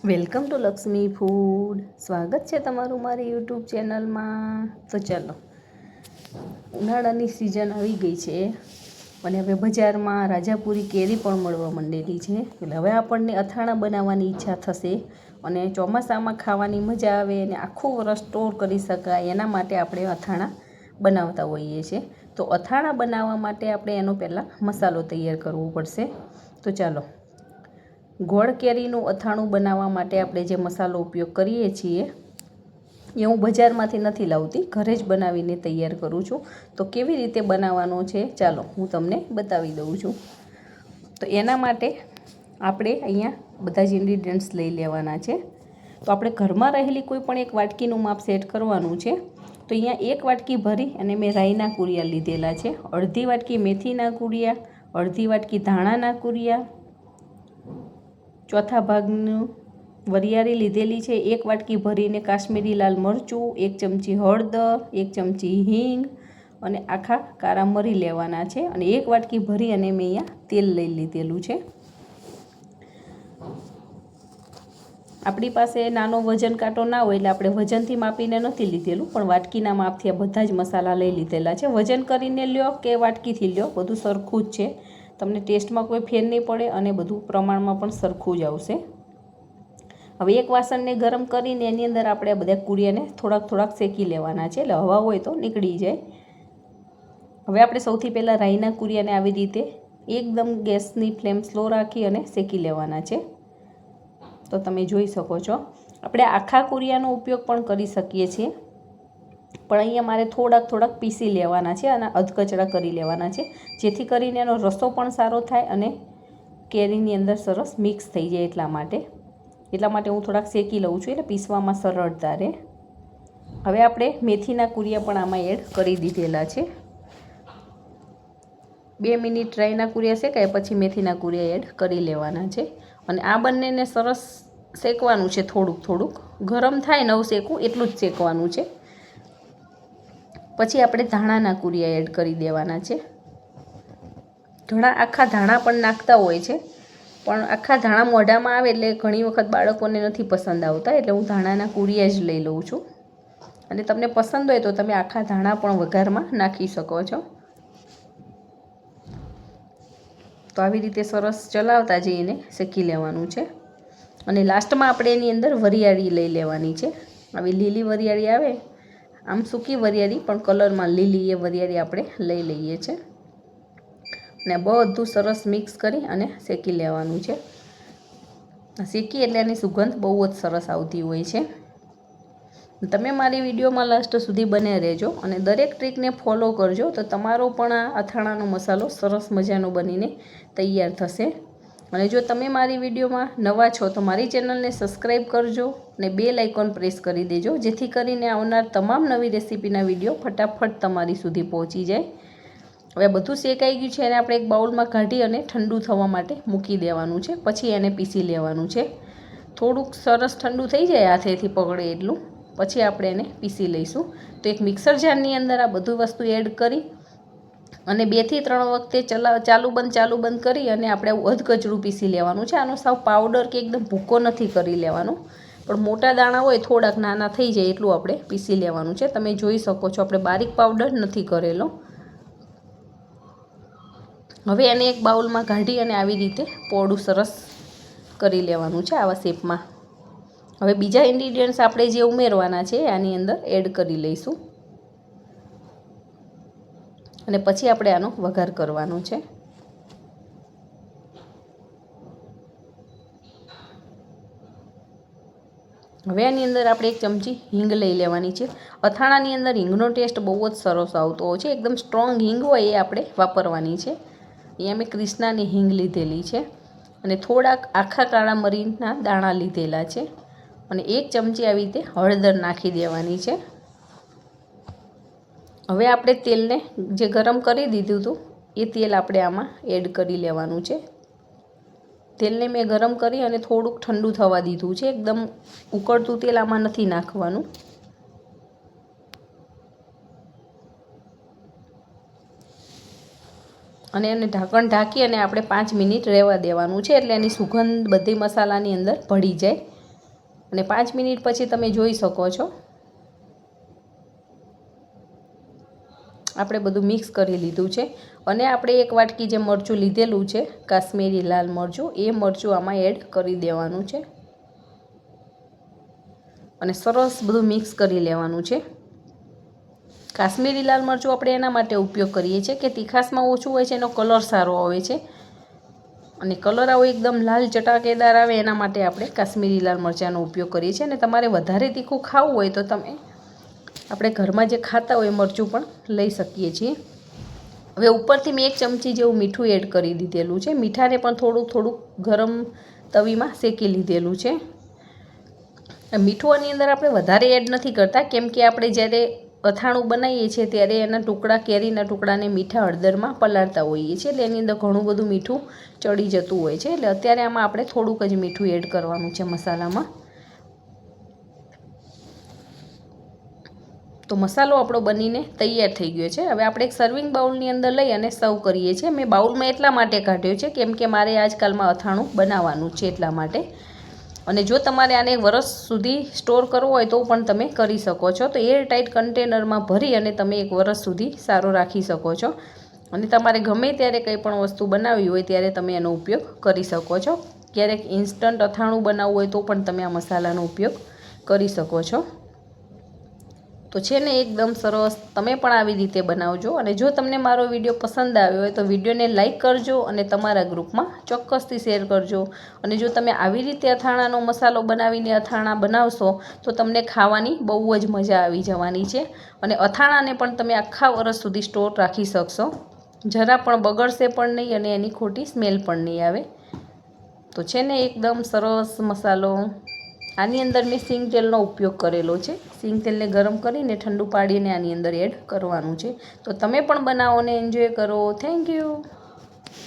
Welcome to Lakshmi food. સ્વાગત છે તમારું મારી યુટ્યુબ ચેનલમાં. તો ચાલો, ઉનાળાની સિઝન આવી ગઈ છે અને હવે બજારમાં રાજાપુરી કેરી પણ મળવા માંડેલી છે. એટલે હવે આપણને અથાણાં બનાવવાની ઈચ્છા થશે અને ચોમાસામાં ખાવાની મજા આવે અને આખું વરસ સ્ટોર કરી શકાય એના માટે આપણે અથાણાં બનાવતા હોઈએ છીએ. તો અથાણાં બનાવવા માટે આપણે એનો પહેલાં મસાલો તૈયાર કરવો પડશે. તો ચાલો, ગોળ કેરીનું અથાણું બનાવવા માટે આપણે જે મસાલો ઉપયોગ કરીએ છીએ એ હું બજારમાંથી નથી લાવતી, ઘરે જ બનાવીને તૈયાર કરું છું. તો કેવી રીતે બનાવવાનો છે ચાલો હું તમને બતાવી દઉં છું. તો એના માટે આપણે અહીંયા બધા જ ઇન્ગ્રીડિયન્ટ્સ લઈ લેવાના છે. તો આપણે ઘરમાં રહેલી કોઈ પણ એક વાટકીનું માપ સેટ કરવાનું છે. તો અહીંયા એક વાટકી ભરી અને મેં રાઈના કુરિયા લીધેલા છે, અડધી વાટકી મેથીના કુરિયા, અડધી વાટકી ધાણાના કુરિયા, ચોથા ભાગનું વરિયાળી લીધેલી છે, એક વાટકી ભરીને કાશ્મીરી લાલ મરચું, એક ચમચી હળદર, એક ચમચી હિંગ અને આખા કારા મરી લેવાના છે અને એક વાટકી ભરી અને મેં અહીંયા તેલ લઈ લીધેલું છે. આપણી પાસે નાનો વજન કાંટો ના હોય એટલે આપણે વજનથી માપીને નથી લીધેલું, પણ વાટકીના માપથી આ બધા જ મસાલા લઈ લીધેલા છે. વજન કરીને લ્યો કે વાટકીથી લ્યો, બધું સરખું જ છે. તમને ટેસ્ટમાં કોઈ ફેર નહીં પડે અને બધું પ્રમાણમાં પણ સરખું જ આવશે. હવે એક વાસણને ગરમ કરીને એની અંદર આપણે બધા કુરિયાને થોડાક શેકી લેવાના છે, એટલે હવા હોય તો નીકળી જાય. હવે આપણે સૌથી પહેલાં રાઈના કુરિયાને આવી રીતે એકદમ ગેસની ફ્લેમ સ્લો રાખી અને શેકી લેવાના છે. તો તમે જોઈ શકો છો, આપણે આખા કુરિયાનો ઉપયોગ પણ કરી શકીએ છીએ, પણ અહીંયા મારે થોડાક પીસી લેવાના છે અને અધકચરા કરી લેવાના છે, જેથી કરીને એનો રસો પણ સારો થાય અને કેરીની અંદર સરસ મિક્સ થઈ જાય. એટલા માટે હું થોડાક શેકી લઉં છું, એટલે પીસવામાં સરળતા રહે. હવે આપણે મેથીના કુરિયા પણ આમાં એડ કરી દીધેલા છે. 2 મિનિટ રાઈના કુરિયા શેકાય પછી મેથીના કુરિયા એડ કરી લેવાના છે અને આ બંનેને સરસ શેકવાનું છે. થોડુંક ગરમ થાય નવ શેકવું એટલું જ શેકવાનું છે. પછી આપણે ધાણાના કુરિયા એડ કરી દેવાના છે. ઘણા આખા ધાણા પણ નાખતા હોય છે, પણ આખા ધાણા મોઢામાં આવે એટલે ઘણી વખત બાળકોને નથી પસંદ આવતા, એટલે હું ધાણાના કુરિયા જ લઈ લઉં છું. અને તમને પસંદ હોય તો તમે આખા ધાણા પણ વઘારમાં નાખી શકો છો. તો આવી રીતે સરસ ચલાવતા જઈને શેકી લેવાનું છે અને લાસ્ટમાં આપણે એની અંદર વરિયાળી લઈ લેવાની છે. આવી લીલી વરિયાળી આવે, આમ સૂકી વરિયાળી પણ કલરમાં લીલી એ વરિયાળી આપણે લઈ લઈએ છીએ અને બધું સરસ મિક્સ કરી અને શેકી લેવાનું છે. શેકી એટલે એની સુગંધ બહુ જ સરસ આવતી હોય છે. તમે મારી વિડીયોમાં લાસ્ટ સુધી બને રહેજો અને દરેક ટ્રીકને ફોલો કરજો, તો તમારો પણ આ અથાણાનો મસાલો સરસ મજાનો બનીને તૈયાર થશે. અને જો તમે મારી વિડીયોમાં નવા છો તો મારી ચેનલને સબસ્ક્રાઈબ કરજો અને બેલ આઇકોન પ્રેસ કરી દેજો, જેથી કરીને આવનાર તમામ નવી રેસીપીના વિડીયો ફટાફટ તમારી સુધી પહોંચી જાય. હવે બધું શેકાઈ ગયું છે અને આપણે એક બાઉલમાં કાઢી અને ઠંડુ થવા માટે મૂકી દેવાનું છે. પછી એને પીસી લેવાનું છે. થોડુંક સરસ ઠંડુ થઈ જાય હાથેથી પકડે એટલું, પછી આપણે એને પીસી લઈશું. તો એક મિક્સર જારની અંદર આ બધું વસ્તુ એડ કરી અને 2 થી 3 વખતે ચાલુ બંધ કરી અને આપણે આવું અધકચરું પીસી લેવાનું છે. આનો સાવ પાવડર કે એકદમ ભૂકો નથી કરી લેવાનો, પણ મોટા દાણા હોય થોડાક નાના થઈ જાય એટલું આપણે પીસી લેવાનું છે. તમે જોઈ શકો છો, આપણે બારીક પાવડર નથી કરેલો. હવે એને એક બાઉલમાં કાઢી અને આવી રીતે પોળું સરસ કરી લેવાનું છે આવા શેપમાં. હવે બીજા ઇન્ગ્રીડિયન્ટ્સ આપણે જે ઉમેરવાના છે આની અંદર એડ કરી લઈશું અને પછી આપણે આનો વઘાર કરવાનો છે. હવે આની અંદર આપણે 1 ચમચી હિંગ લઈ લેવાની છે. અથાણાની અંદર હિંગનો ટેસ્ટ બહુ જ સરસ આવતો હોય છે. એકદમ સ્ટ્રોંગ હિંગ હોય એ આપણે વાપરવાની છે. અહીંયા મેં ક્રિષ્નાની હિંગ લીધેલી છે અને થોડાક આખા કાળા મરીના દાણા લીધેલા છે અને 1 ચમચી આવી રીતે હળદર નાખી દેવાની છે. હવે આપણે તેલને જે ગરમ કરી દીધું હતું એ તેલ આપણે આમાં એડ કરી લેવાનું છે. તેલને મેં ગરમ કરી અને થોડુંક ઠંડુ થવા દીધું છે. એકદમ ઉકળતું તેલ આમાં નથી નાખવાનું. અને એને ઢાંકણ ઢાંકી અને આપણે 5 મિનિટ રહેવા દેવાનું છે, એટલે એની સુગંધ બધી મસાલાની અંદર ભળી જાય. અને 5 મિનિટ પછી તમે જોઈ શકો છો આપણે બધું મિક્સ કરી લીધું છે અને આપણે 1 વાટકી જે મરચું લીધેલું છે કાશ્મીરી લાલ મરચું એ મરચું આમાં એડ કરી દેવાનું છે અને સરસ બધું મિક્સ કરી લેવાનું છે। કાશ્મીરી લાલ મરચું આપણે એના માટે ઉપયોગ કરીએ છીએ કે તીખાસમાં ઓછું હોય છે, એનો કલર સારો આવે છે અને કલર આવો એકદમ લાલ ચટાકેદાર આવે એના માટે આપણે કાશ્મીરી લાલ મરચાંનો ઉપયોગ કરીએ છીએ। અને તમારે વધારે તીખું ખાવું હોય તો તમે આપણે ઘરમાં જે ખાતા હોય મરચું પણ લઈ શકીએ છીએ। હવે ઉપરથી મેં 1 ચમચી જેવું મીઠું એડ કરી દીધેલું છે। મીઠાને પણ થોડુંક ગરમ તવીમાં શેકી લીધેલું છે। મીઠું આની અંદર આપણે વધારે એડ નથી કરતા કેમ કે આપણે જ્યારે અથાણું બનાવીએ છીએ ત્યારે એના ટુકડા કેરીના ટુકડાને મીઠા હળદરમાં પલાળતા હોઈએ છીએ એટલે એની અંદર ઘણું બધું મીઠું ચડી જતું હોય છે। એટલે અત્યારે આમાં આપણે થોડુંક જ મીઠું એડ કરવાનું છે મસાલામાં। તો મસાલો આપણો બનીને તૈયાર થઈ ગયો છે। હવે આપણે એક સર્વિંગ બાઉલની અંદર લઈ અને સર્વ કરીએ છીએ। મેં બાઉલમાં એટલા માટે કાઢ્યો છે કેમ કે મારે આજકાલમાં અથાણું બનાવવાનું છે એટલા માટે। અને જો તમારે આને વરસ સુધી સ્ટોર કરવો હોય તો પણ તમે કરી શકો છો। તો એર ટાઇટ કન્ટેનરમાં ભરી અને તમે 1 વરસ સુધી સારો રાખી શકો છો અને તમારે ગમે ત્યારે કંઈ પણ વસ્તુ બનાવવી હોય ત્યારે તમે એનો ઉપયોગ કરી શકો છો। ક્યારેક ઇન્સ્ટન્ટ અથાણું બનાવવું હોય તો પણ તમે આ મસાલાનો ઉપયોગ કરી શકો છો। તો છે ને એકદમ સરસ, તમે પણ આવી રીતે બનાવજો। અને જો તમને મારો વિડીયો પસંદ આવ્યો હોય તો વિડીયોને લાઇક કરજો અને તમારા ગ્રુપમાં ચોક્કસથી શેર કરજો। અને જો તમે આવી રીતે અથાણાનો મસાલો બનાવીને અથાણા બનાવશો તો તમને ખાવાની બહુ જ મજા આવી જવાની છે અને અથાણાને પણ તમે આખા વરસ સુધી સ્ટોર રાખી શકશો, જરા પણ બગડશે પણ નહીં અને એની ખોટી સ્મેલ પણ નહીં આવે। તો છે ને એકદમ સરસ મસાલો। આની અંદર મેં સિંગ તેલનો ઉપયોગ કરેલો છે। સિંગ તેલને ગરમ કરીને ઠંડુ પાડીને આની અંદર એડ કરવાનું છે। તો તમે પણ બનાવો અને એન્જોય કરો। Thank you.